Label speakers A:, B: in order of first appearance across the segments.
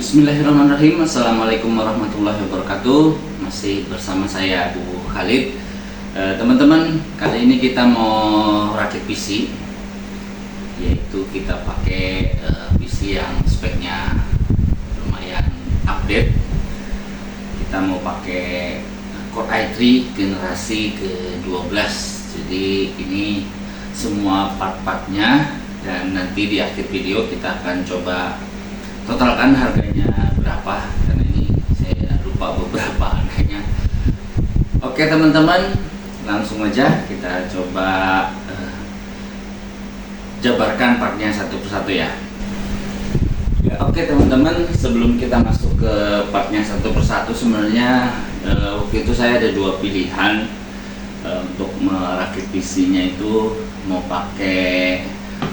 A: Bismillahirrahmanirrahim. Assalamualaikum warahmatullahi wabarakatuh. Masih bersama saya Abu Khalid. Teman-teman, kali ini kita mau rakit PC, yaitu kita pakai PC yang speknya lumayan update. Kita mau pakai Core i3 generasi ke-12. Jadi ini semua part-partnya, dan nanti di akhir video kita akan coba totalkan harganya berapa, karena ini saya lupa beberapa harganya. Oke teman-teman, langsung aja kita coba jabarkan partnya satu persatu ya. Oke teman-teman, sebelum kita masuk ke partnya satu persatu, sebenarnya waktu itu saya ada dua pilihan untuk merakit PC-nya. Itu mau pakai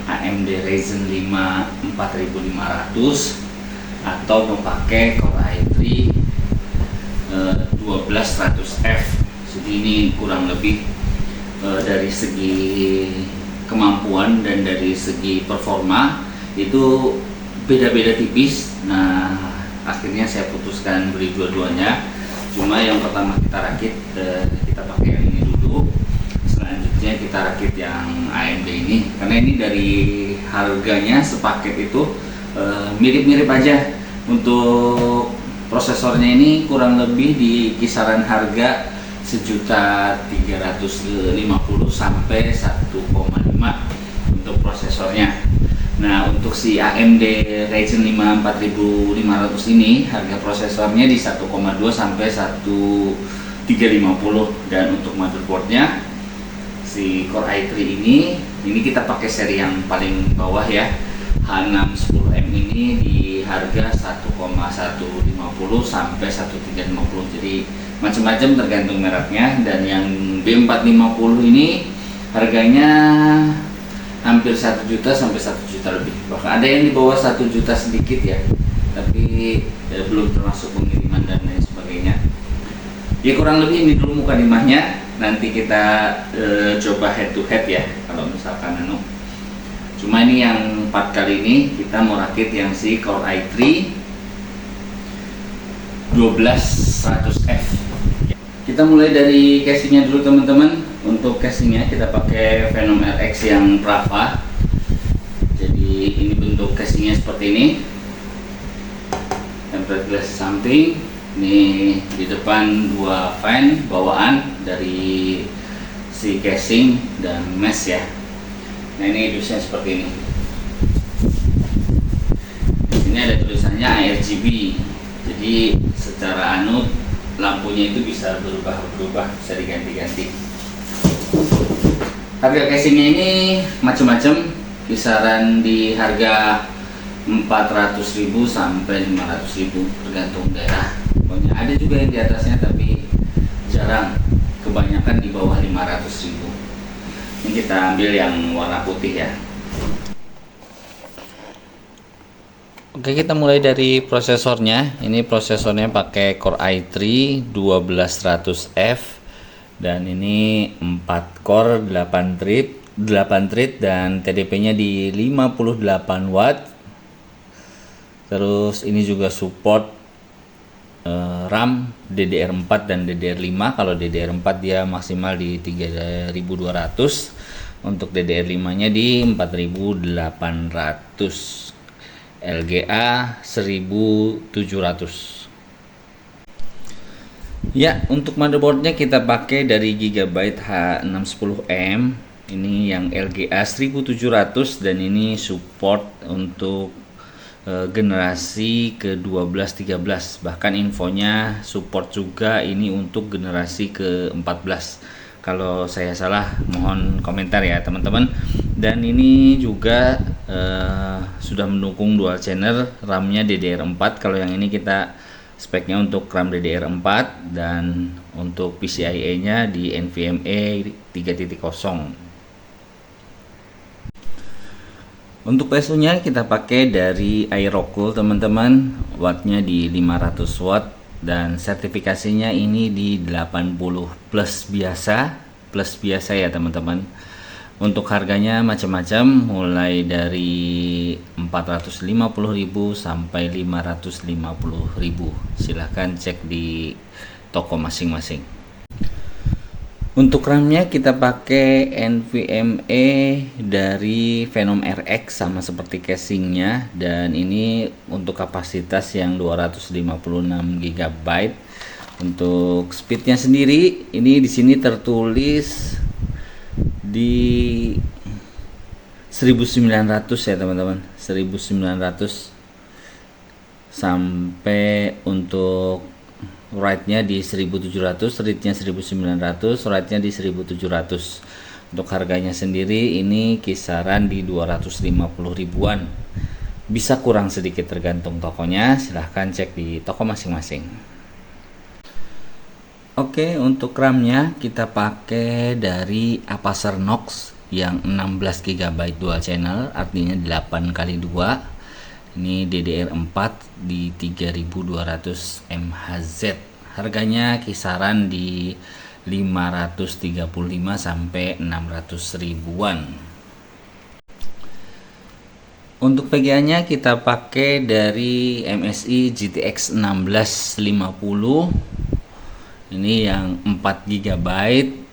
A: AMD Ryzen 5 4500 atau memakai Core i3 12100F. Jadi ini kurang lebih dari segi kemampuan dan dari segi performa itu beda-beda tipis. Nah, akhirnya saya putuskan beli dua-duanya. Cuma yang pertama kita rakit, kita pakai yang ini dulu. Selanjutnya kita rakit yang AMD ini, karena ini dari harganya sepaket itu mirip-mirip aja. Untuk prosesornya ini kurang lebih di kisaran harga 1.350.000 sampai 1,5 untuk prosesornya. Nah, untuk si AMD Ryzen 5 4500 ini harga prosesornya di 1,2 sampai 1.350, dan untuk motherboardnya si Core i3 ini kita pakai seri yang paling bawah ya, H610M ini di harga 1,150 sampai 1.350. Jadi macam-macam tergantung mereknya. Dan yang B450 ini harganya hampir 1 juta sampai 1 juta lebih. Bahkan ada yang di bawah 1 juta sedikit ya, tapi belum termasuk pengiriman dan lain sebagainya. Ya kurang lebih ini dulu mukadimahnya. Nanti kita coba head to head ya, kalau misalkan cuma ini yang part kali ini kita mau rakit yang si Core i3 12100F. Kita mulai dari casingnya dulu teman-teman. Untuk casingnya kita pakai Venom RX yang Prava. Jadi ini bentuk casingnya seperti ini. Tempered glass samping. Ini di depan dua fan bawaan dari si casing dan mesh ya. Nah, ini dusnya seperti ini. Di sini ada tulisannya RGB. Jadi secara lampunya itu bisa berubah-ubah, bisa diganti-ganti. Harga casingnya ini macam-macam, kisaran di harga 400.000 sampai 500.000 tergantung daerah. Pokoknya ada juga yang di atasnya, tapi jarang. Kebanyakan di bawah 500.000. Ini kita ambil yang warna putih ya. Oke, kita mulai dari prosesornya. Ini prosesornya pakai Core i3 12100F, dan ini 4 core 8 thread dan TDP-nya di 58 watt. Terus ini juga support RAM DDR4 dan DDR5. Kalau DDR4 dia maksimal di 3200, untuk DDR5 nya di 4800, LGA 1700. Ya, untuk motherboardnya kita pakai dari Gigabyte H610M. Ini yang LGA 1700, dan ini support untuk generasi ke-12 13. Bahkan infonya support juga ini untuk generasi ke-14. Kalau saya salah mohon komentar ya teman-teman. Dan ini juga sudah mendukung dual channel, RAM-nya DDR4. Kalau yang ini kita speknya untuk RAM DDR4, dan untuk PCIe-nya di NVMe 3.0. Untuk PSU-nya kita pakai dari Aerocool teman-teman, wattnya di 500 watt, dan sertifikasinya ini di 80 plus biasa ya teman-teman. Untuk harganya macam-macam, mulai dari 450.000 sampai 550.000. Silahkan cek di toko masing-masing. Untuk RAM-nya kita pakai NVMe dari Phenom RX, sama seperti casingnya, dan ini untuk kapasitas yang 256 GB. Untuk speednya sendiri, ini di sini tertulis di 1900 ya teman-teman, 1900, sampai untuk write-nya di 1700, read-nya 1900, write-nya di 1700. Untuk harganya sendiri ini kisaran di 250 ribuan, bisa kurang sedikit tergantung tokonya, silahkan cek di toko masing-masing. Oke, untuk RAM-nya kita pakai dari Apacer Knox yang 16 GB dual channel, artinya 8x2. Ini DDR4 di 3200 MHz. Harganya kisaran di 535 sampai 600 ribuan. Untuk VGA-nya kita pakai dari MSI GTX 1650. Ini yang 4 GB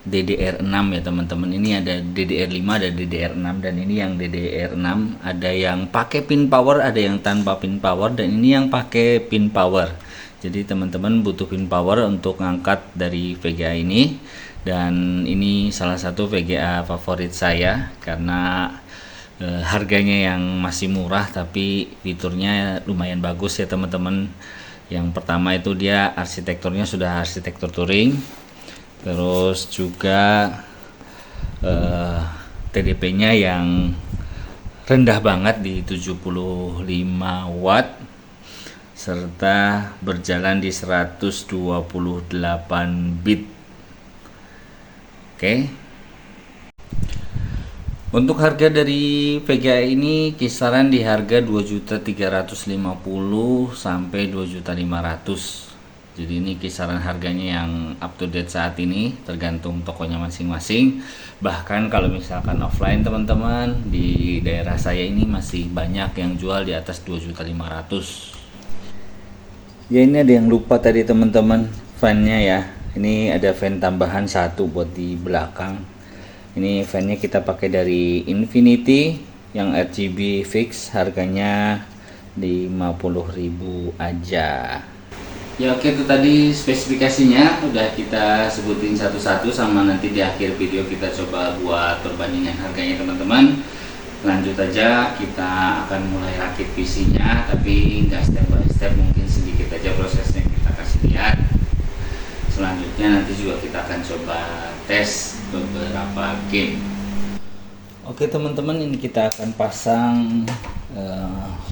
A: DDR6 ya teman-teman. Ini ada DDR5, ada DDR6, dan ini yang DDR6. Ada yang pakai pin power, ada yang tanpa pin power, dan ini yang pakai pin power. Jadi teman-teman butuh pin power untuk ngangkat dari VGA ini. Dan ini salah satu VGA favorit saya karena harganya yang masih murah tapi fiturnya lumayan bagus ya teman-teman. Yang pertama itu dia arsitekturnya sudah arsitektur touring, terus juga TDP-nya yang rendah banget di 75 watt, serta berjalan di 128 bit. Oke. Untuk harga dari VGA ini kisaran di harga 2.350 sampai 2.500. Jadi ini kisaran harganya yang up to date saat ini, tergantung tokonya masing-masing. Bahkan kalau misalkan offline teman-teman, di daerah saya ini masih banyak yang jual di atas 2.500. Ya, ini ada yang lupa tadi teman-teman, fan-nya ya. Ini ada fan tambahan satu buat di belakang. Ini fan-nya kita pakai dari Infinity yang RGB fix, harganya 50.000 aja. Ya oke, itu tadi spesifikasinya udah kita sebutin satu-satu, sama nanti di akhir video kita coba buat perbandingan harganya teman-teman. Lanjut aja, kita akan mulai rakit PC-nya, tapi nggak step by step, mungkin sedikit aja prosesnya kita kasih lihat. Selanjutnya nanti juga kita akan coba tes beberapa game. Oke teman-teman, ini kita akan pasang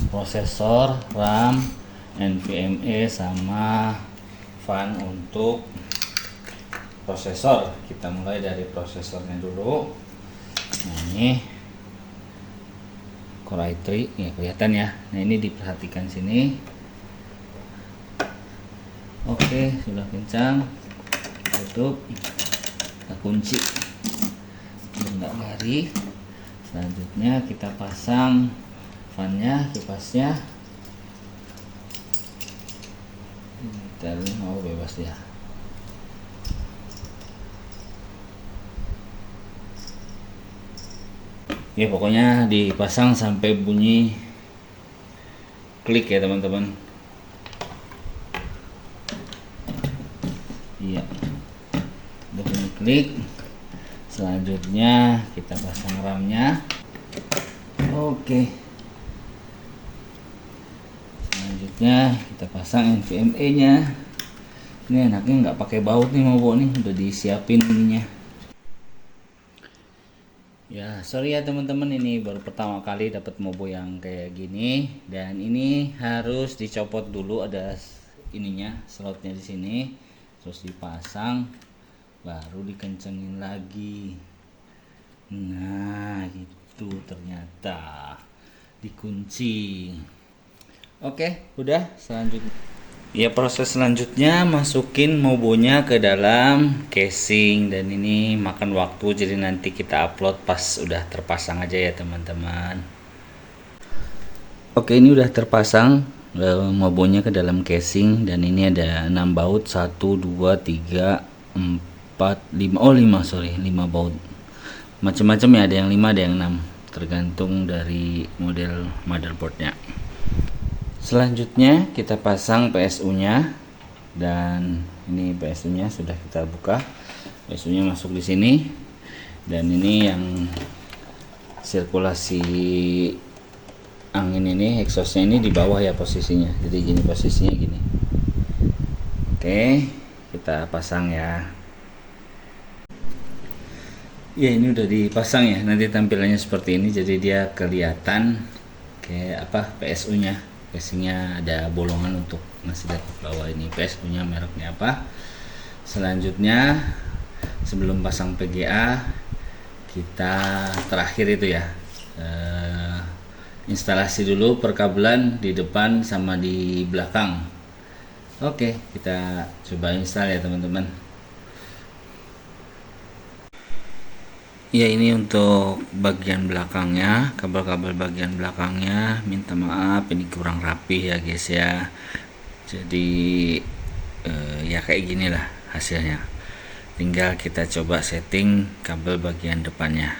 A: prosesor, RAM, NVMe, sama fan untuk prosesor. Kita mulai dari prosesornya dulu. Nah, ini Core i3 ya, kelihatan ya. Nah, ini diperhatikan sini. Oke, sudah kencang, tutup, kita kunci biar nggak garing. Selanjutnya kita pasang fan-nya, kipasnya. Kita mau bebas ya. Ya pokoknya dipasang sampai bunyi klik ya teman-teman. Iya, udah bunyi klik. Selanjutnya kita pasang RAM-nya. Oke. Selanjutnya kita pasang NVMe-nya. Ini enaknya nggak pakai baut nih, mau nih udah disiapin ininya. Ya sorry ya teman-teman, ini baru pertama kali dapat mobo yang kayak gini, dan ini harus dicopot dulu, ada ininya, slotnya di sini, terus dipasang, baru dikencengin lagi. Nah gitu, ternyata dikunci. Oke, udah. Selanjutnya Ya, proses selanjutnya masukin mobonya ke dalam casing, dan ini makan waktu, jadi nanti kita upload pas udah terpasang aja ya teman-teman. Oke, ini udah terpasang mobonya ke dalam casing, dan ini ada 6 baut, 1 2 3 4 5, oh 5 sorry 5 baut. Macam-macam ya, ada yang 5 ada yang 6, tergantung dari model motherboardnya. Selanjutnya kita pasang PSU nya, dan ini PSU nya sudah kita buka. PSU nya masuk di sini, dan ini yang sirkulasi angin ini, exhaustnya ini di bawah ya posisinya, jadi gini posisinya gini. Oke, kita pasang ya. Ya, ini udah dipasang ya, nanti tampilannya seperti ini, jadi dia kelihatan kayak apa PSU nya. Casingnya ada bolongan untuk ngasih lihat bahwa ini PSU nya mereknya apa. Selanjutnya sebelum pasang PGA, kita terakhir itu ya instalasi dulu perkabelan di depan sama di belakang. Oke, kita coba install ya teman-teman. Ya, ini untuk bagian belakangnya, kabel-kabel bagian belakangnya, minta maaf ini kurang rapi ya guys ya. Jadi ya kayak gini lah hasilnya. Tinggal kita coba setting kabel bagian depannya.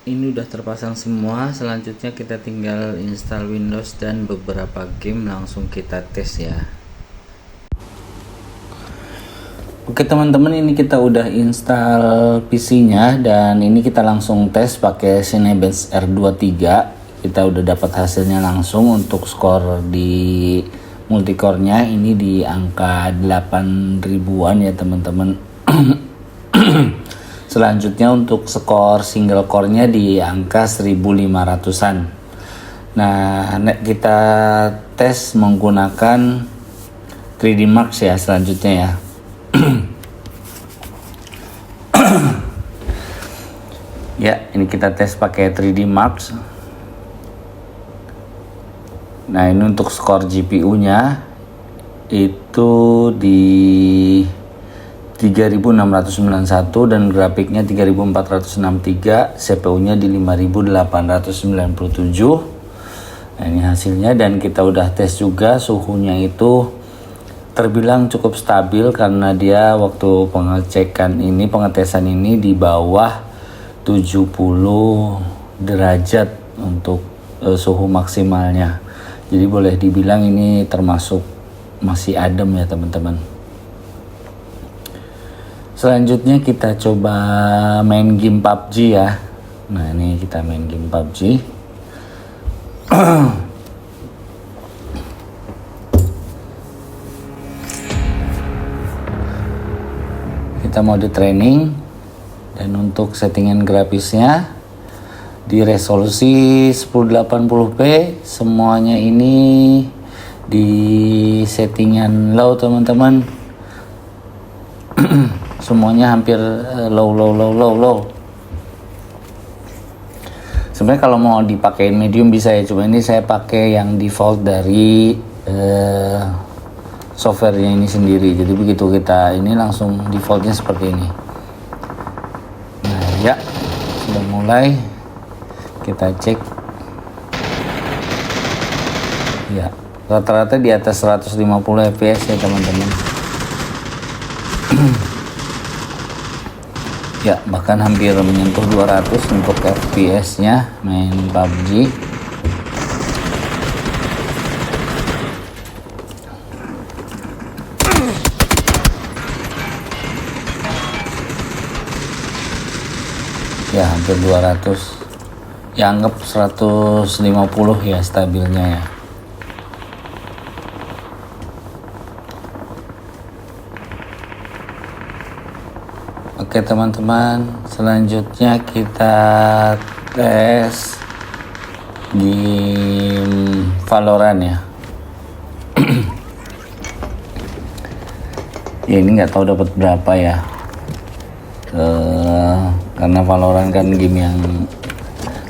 A: Ini udah terpasang semua, selanjutnya kita tinggal install Windows dan beberapa game, langsung kita tes ya. Oke teman-teman, ini kita udah install PC-nya, dan ini kita langsung tes pakai Cinebench R23. Kita udah dapat hasilnya langsung. Untuk skor di multicore-nya ini di angka 8.000-an ya teman-teman. Selanjutnya untuk skor single core-nya di angka 1.500-an. Nah, kita tes menggunakan 3D Max ya selanjutnya ya. Ya, ini kita tes pakai 3D Max. Nah, ini untuk skor GPU-nya itu di 3691 dan grafiknya 3463, CPU-nya di 5897. Nah, ini hasilnya, dan kita udah tes juga suhunya itu terbilang cukup stabil karena dia waktu pengetesan ini di bawah 70 derajat untuk suhu maksimalnya. Jadi boleh dibilang ini termasuk masih adem ya teman-teman. Selanjutnya kita coba main game PUBG ya. Nah, ini kita main game PUBG. Kita mau di training, dan untuk settingan grafisnya di resolusi 1080p, semuanya ini di settingan low teman-teman. Semuanya hampir low. Sebenarnya kalau mau dipakai medium bisa ya, cuma ini saya pakai yang default dari softwarenya ini sendiri. Jadi begitu kita ini langsung defaultnya seperti ini. Nah ya, sudah mulai. Kita cek ya, rata-rata di atas 150 fps ya teman-teman. Ya, bahkan hampir menyentuh 200 untuk fps nya main PUBG. Ya, hampir 200. Ya, anggap 150 ya stabilnya ya. Oke teman-teman, selanjutnya kita tes game Valorant ya. Ya, ini nggak tahu dapat berapa ya. Karena Valorant kan game yang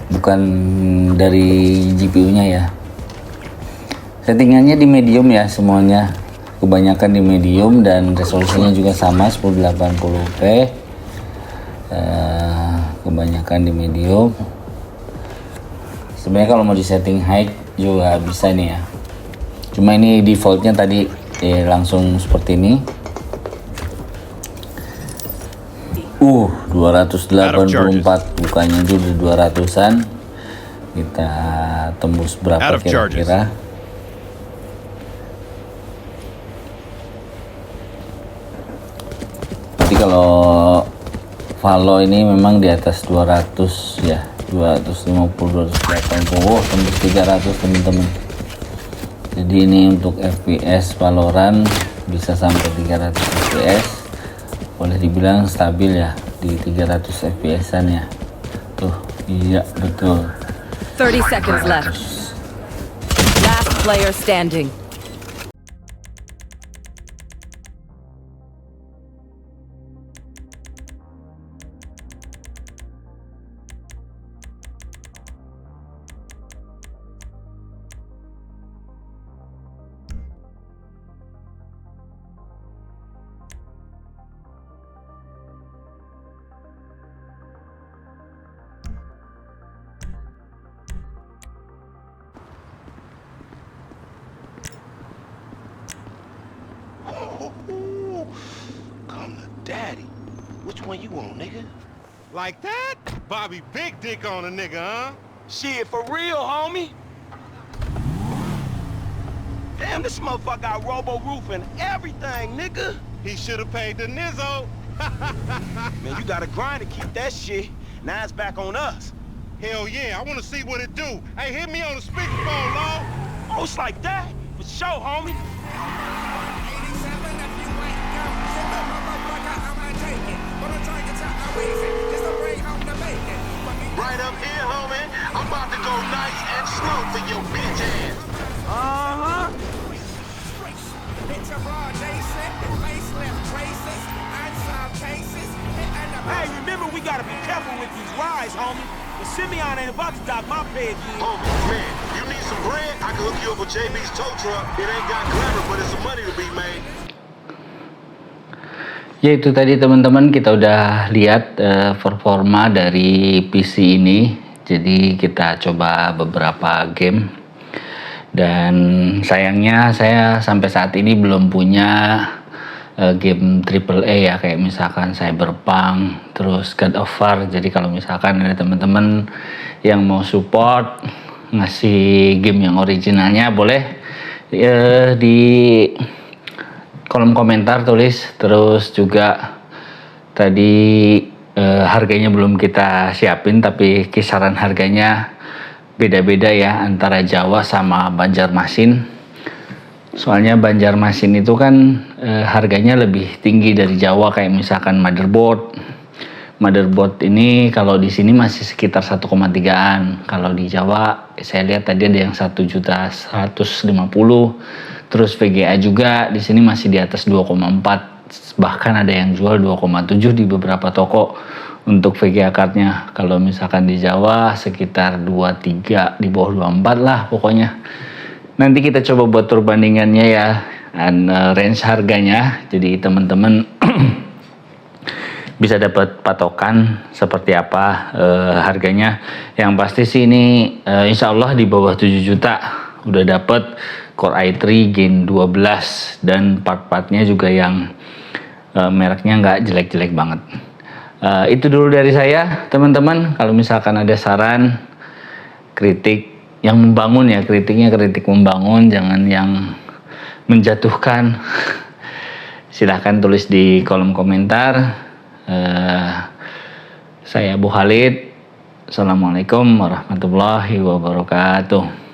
A: bukan dari GPU-nya ya. Settingannya di medium ya semuanya, kebanyakan di medium, dan resolusinya juga sama 1080p. Kebanyakan di medium. Sebenarnya kalau mau di setting high juga bisa nih ya, cuma ini defaultnya tadi langsung seperti ini. 284 bukannya itu udah 200-an. Kita tembus berapa kira-kira? Jadi kalau Valo ini memang di atas 200 ya, 250, 280, tembus 300 teman-teman. Jadi ini untuk FPS Valorant bisa sampai 300 FPS, boleh dibilang stabil ya di 300 FPS-an ya. Tuh, iya betul.
B: 30 seconds left. Last player standing.
C: Come to daddy. Which one you want, nigga?
D: Like that? Bobby big dick on a nigga, huh?
C: Shit, for real, homie. Damn, this motherfucker got robo roof and everything, nigga.
D: He should have paid the nizzo.
C: Man, you gotta grind to keep that shit. Now it's back on us.
D: Hell yeah, I want to see what it do. Hey, hit me on the speakerphone, Law.
C: Oh, it's like that? For sure, homie.
D: Right up here, homie. I'm about to go nice and slow for your bitch ass.
C: Uh-huh. Hey, remember we gotta be careful with these rides, homie. The Simeon ain't about to dock my pay again.
D: Homie, man, you need some bread? I can hook you up with JB's tow truck. It ain't got glamour, but it's some money to be made.
A: Ya itu tadi teman-teman, kita udah lihat performa dari PC ini. Jadi kita coba beberapa game, dan sayangnya saya sampai saat ini belum punya game AAA ya, kayak misalkan Cyberpunk, terus God of War. Jadi kalau misalkan ada teman-teman yang mau support ngasih game yang originalnya, boleh di kolom komentar tulis. Terus juga tadi harganya belum kita siapin, tapi kisaran harganya beda-beda ya antara Jawa sama Banjarmasin. Soalnya Banjarmasin itu kan harganya lebih tinggi dari Jawa, kayak misalkan motherboard. Motherboard ini kalau di sini masih sekitar 1,3-an. Kalau di Jawa saya lihat tadi ada yang 1.150.000. Terus VGA juga di sini masih di atas 2,4. Bahkan ada yang jual 2,7 di beberapa toko untuk VGA cardnya. Kalau misalkan di Jawa sekitar 23, di bawah 24 lah pokoknya. Nanti kita coba buat perbandingannya ya, dan range harganya. Jadi teman-teman bisa dapat patokan seperti apa harganya. Yang pasti sih ini insya Allah di bawah 7 juta udah dapat Core i3 Gen 12, dan part-partnya juga yang mereknya nggak jelek-jelek banget. Itu dulu dari saya teman-teman. Kalau misalkan ada saran, kritik yang membangun ya, kritiknya kritik membangun, jangan yang menjatuhkan. Silahkan tulis di kolom komentar. Saya Abu Khalid. Assalamualaikum warahmatullahi wabarakatuh.